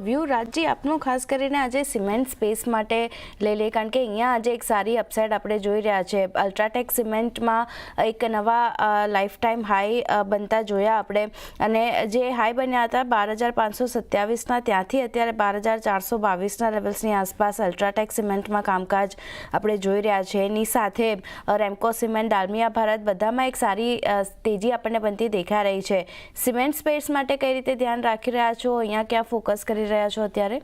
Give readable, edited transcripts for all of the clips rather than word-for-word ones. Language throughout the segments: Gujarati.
વ્યૂ રાજજી આપનું ખાસ કરીને આજે સિમેન્ટ સ્પેસ માટે લઈ લે, કારણ કે અહીંયા આજે એક સારી અપસાઇડ આપણે જોઈ રહ્યા છે. અલ્ટ્રાટેક સિમેન્ટમાં એક નવા લાઈફ ટાઈમ હાઈ બનતા જોયા આપણે, અને જે હાઈ બન્યા હતા 12,527ના, ત્યાંથી અત્યારે 12,422ના લેવલ્સની આસપાસ અલ્ટ્રાટેક સિમેન્ટમાં કામકાજ આપણે જોઈ રહ્યા છે. એની સાથે રેમકો સિમેન્ટ, ડાલમિયા ભારત બધામાં એક સારી તેજી આપણને બનતી દેખાઈ રહી છે. સિમેન્ટ સ્પેસ માટે કઈ રીતે ધ્યાન રાખી રહ્યા છો, અહીંયા ક્યાં ફોકસ કરી રહ્યા છો અત્યારે?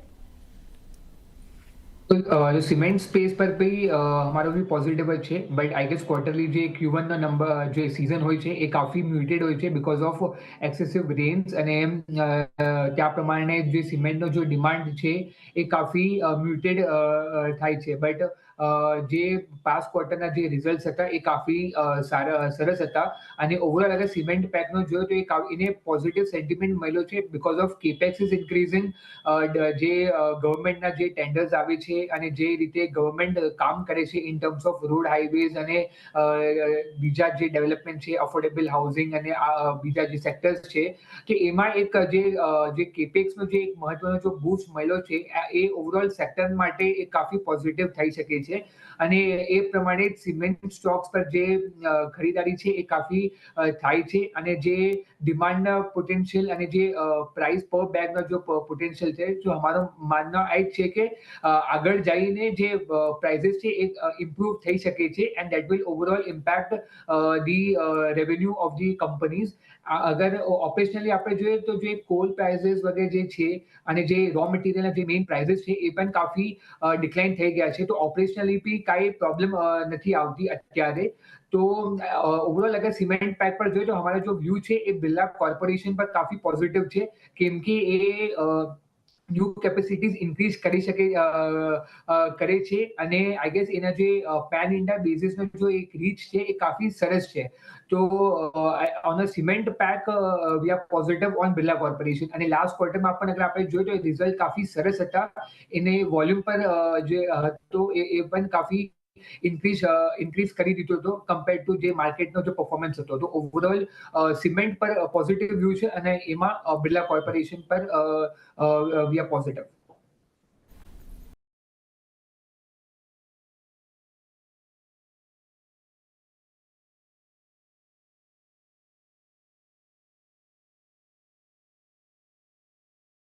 तो सीमेंट स्पेस पर भी हमारा भी पॉजिटिव જ છે, બટ આઈ ગેસ ક્વાર્ટરલી જે Q1 નો નંબર જે સીઝન હોય છે એ કાફી મ્યુટેડ હોય છે બીકોઝ ઓફ એક્સેસિવ રેન્સ, અને ત્યાં પ્રમાણે જે સિમેન્ટનો જો ડિમાન્ડ છે એ કાફી મ્યુટેડ થાય છે. બટ જે પાસ્ટ ક્વાર્ટરના જે રિઝલ્ટ હતા એ કાફી સરસ હતા, અને ઓવરઓલ અગર સિમેન્ટ પેકનો જોયો તો એને પોઝિટિવ સેન્ટિમેન્ટ મળ્યો છે because of capex is increasing. જે ગવર્મેન્ટના જે ટેન્ડર્સ આવે છે અને જે રીતે ગવર્મેન્ટ કામ કરે છે in terms off road, highways અને બીજા જે ડેવલપમેન્ટ છે, અફોર્ડેબલ હાઉસિંગ અને બીજા જે સેક્ટર્સ છે, કે એમાં એક જે કેપેક્સનો જે એક મહત્વનો જો બૂસ્ટ મળ્યો છે એ ઓવરઓલ સેક્ટર માટે એ કાફી પોઝિટિવ થઈ શકે છે. અને એ પ્રમાણે સિમેન્ટ સ્ટોક્સ પર જે ખરીદારી છે એ કાફી થાય છે, અને જે ડિમાન્ડના પોટેન્શિયલ અને જે પ્રાઇસ પર બેગનો જો પોટેન્શિયલ છે, જો અમારો માનનો આ જ છે કે આગળ જઈને જે પ્રાઇઝીસ છે એ ઇમ્પ્રુવ થઈ શકે છે, and that will overall impact the revenue of the companies. અગર ઓપરેશનલી આપણે જોઈએ તો જે કોલ પ્રાઇઝીસ વગેરે જે છે અને જે રો મટીરિયલના જે મેઇન પ્રાઇઝીસ છે એ પણ કાફી ડિક્લાઇન થઈ ગયા છે, તો ઓપરેશનલી બી કાંઈ પ્રોબ્લેમ નથી આવતી અત્યારે. તો ઓવરઓલ અગર સિમેન્ટ પેક પર જોઈએ તો અમારો જો વ્યૂ છે એ બિરલા કોર્પોરેશન પર કાફી પોઝિટિવ છે, કેમ કે એ ન્યૂ કેપેસિટીઝ ઇન્ક્રીઝ કરી શકે કરે છે, અને આઈ ગેસ એના જે પેન ઇન્ડિયા બેઝિસનો જો એક રીચ છે એ કાફી સરસ છે. તો on a cement pack we are positive on Birla corporation. અને લાસ્ટ ક્વાર્ટરમાં પણ અગર આપણે જોઈએ તો રિઝલ્ટ કાફી સરસ હતા, એને વોલ્યુમ પર જે હતો એ પણ કાફી ઇન્ક્રીઝ કરી દીધો હતો કમ્પેર્ડ ટુ જે માર્કેટનો જે પરફોર્મન્સ હતો. તો ઓવરઓલ સિમેન્ટ પર પોઝિટિવ વ્યૂ છે, અને એમાં બિરલા કોર્પોરેશન પર વી આર પોઝિટિવ.